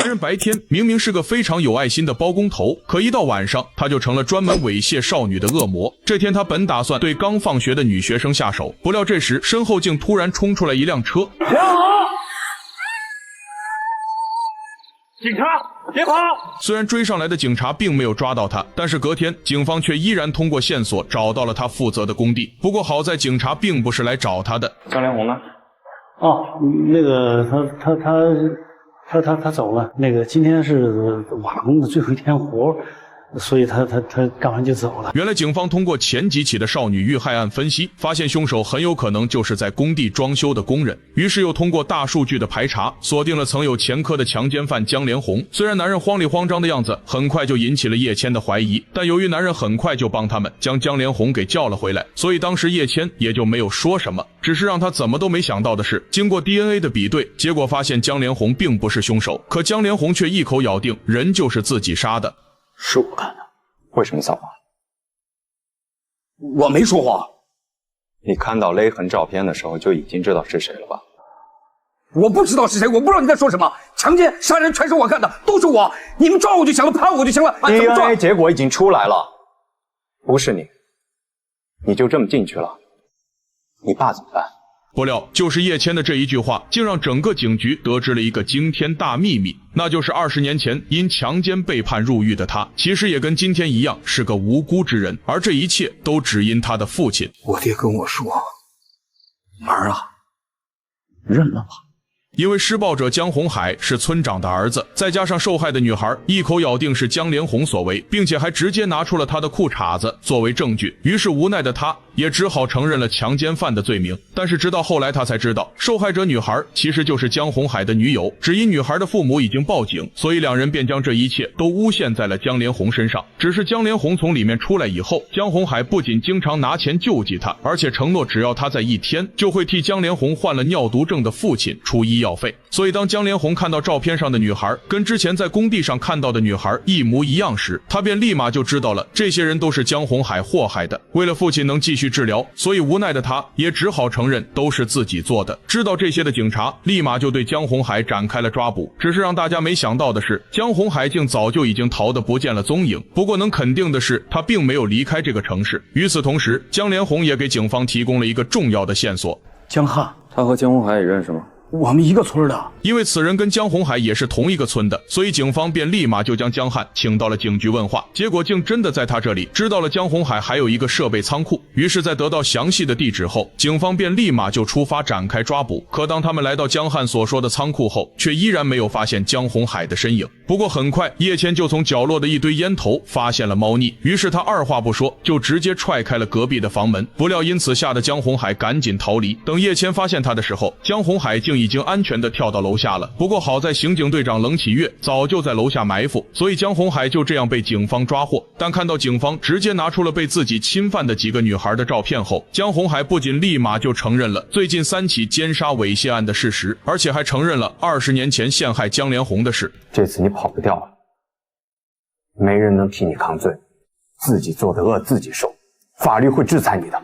男人白天明明是个非常有爱心的包工头，可一到晚上，他就成了专门猥亵少女的恶魔。这天他本打算对刚放学的女学生下手，不料这时身后竟突然冲出来一辆车。警察，别跑！虽然追上来的警察并没有抓到他，但是隔天警方却依然通过线索找到了他负责的工地。不过好在警察并不是来找他的。江连红呢？哦，那个他走了。那个今天是瓦工的最后一天活，所以他干完就走了。原来警方通过前几起的少女遇害案分析，发现凶手很有可能就是在工地装修的工人，于是又通过大数据的排查，锁定了曾有前科的强奸犯江连红。虽然男人慌里慌张的样子很快就引起了叶谦的怀疑，但由于男人很快就帮他们将江连红给叫了回来，所以当时叶谦也就没有说什么。只是让他怎么都没想到的是，经过 DNA 的比对，结果发现江连红并不是凶手，可江连红却一口咬定人就是自己杀的。是我干的。为什么撒谎？我没说谎。你看到勒痕照片的时候就已经知道是谁了吧？我不知道是谁，我不知道你在说什么。强奸、杀人全是我干的，都是我。你们抓我就行了，判我就行了。DNA 结果已经出来了，不是你，你就这么进去了？你爸怎么办？不料，就是叶谦的这一句话，竟让整个警局得知了一个惊天大秘密，那就是20年前因强奸被判入狱的他，其实也跟今天一样是个无辜之人，而这一切都只因他的父亲。我爹跟我说：“儿啊，认了吧。”因为施暴者江红海是村长的儿子，再加上受害的女孩一口咬定是江连红所为，并且还直接拿出了他的裤衩子作为证据，于是无奈的他也只好承认了强奸犯的罪名。但是直到后来他才知道，受害者女孩其实就是江红海的女友，只因女孩的父母已经报警，所以两人便将这一切都诬陷在了江连红身上。只是江连红从里面出来以后，江红海不仅经常拿钱救济他，而且承诺只要他在1天，就会替江连红患了尿毒症的父亲出医药费。所以当江连红看到照片上的女孩跟之前在工地上看到的女孩一模一样时，他便立马就知道了这些人都是江红海祸害的。为了父亲能继续治疗，所以无奈的他也只好承认都是自己做的。知道这些的警察立马就对江红海展开了抓捕，只是让大家没想到的是，江红海竟早就已经逃得不见了踪影。不过能肯定的是，他并没有离开这个城市。与此同时，江连红也给警方提供了一个重要的线索。江汉，他和江红海也认识吗？我们一个村的。因为此人跟江红海也是同一个村的，所以警方便立马就将江汉请到了警局问话。结果竟真的在他这里知道了江红海还有一个设备仓库。于是在得到详细的地址后，警方便立马就出发展开抓捕。可当他们来到江汉所说的仓库后，却依然没有发现江红海的身影。不过很快，叶谦就从角落的一堆烟头发现了猫腻，于是他二话不说就直接踹开了隔壁的房门。不料因此吓得江红海赶紧逃离。等叶谦发现他的时候，江红海竟已经安全地跳到楼下了。不过好在刑警队长冷启月早就在楼下埋伏，所以江红海就这样被警方抓获。但看到警方直接拿出了被自己侵犯的几个女孩的照片后，江红海不仅立马就承认了最近3起奸杀猥亵案的事实，而且还承认了20年前陷害江连红的事。这次你跑不掉了，没人能替你扛罪，自己做的恶自己受，法律会制裁你的。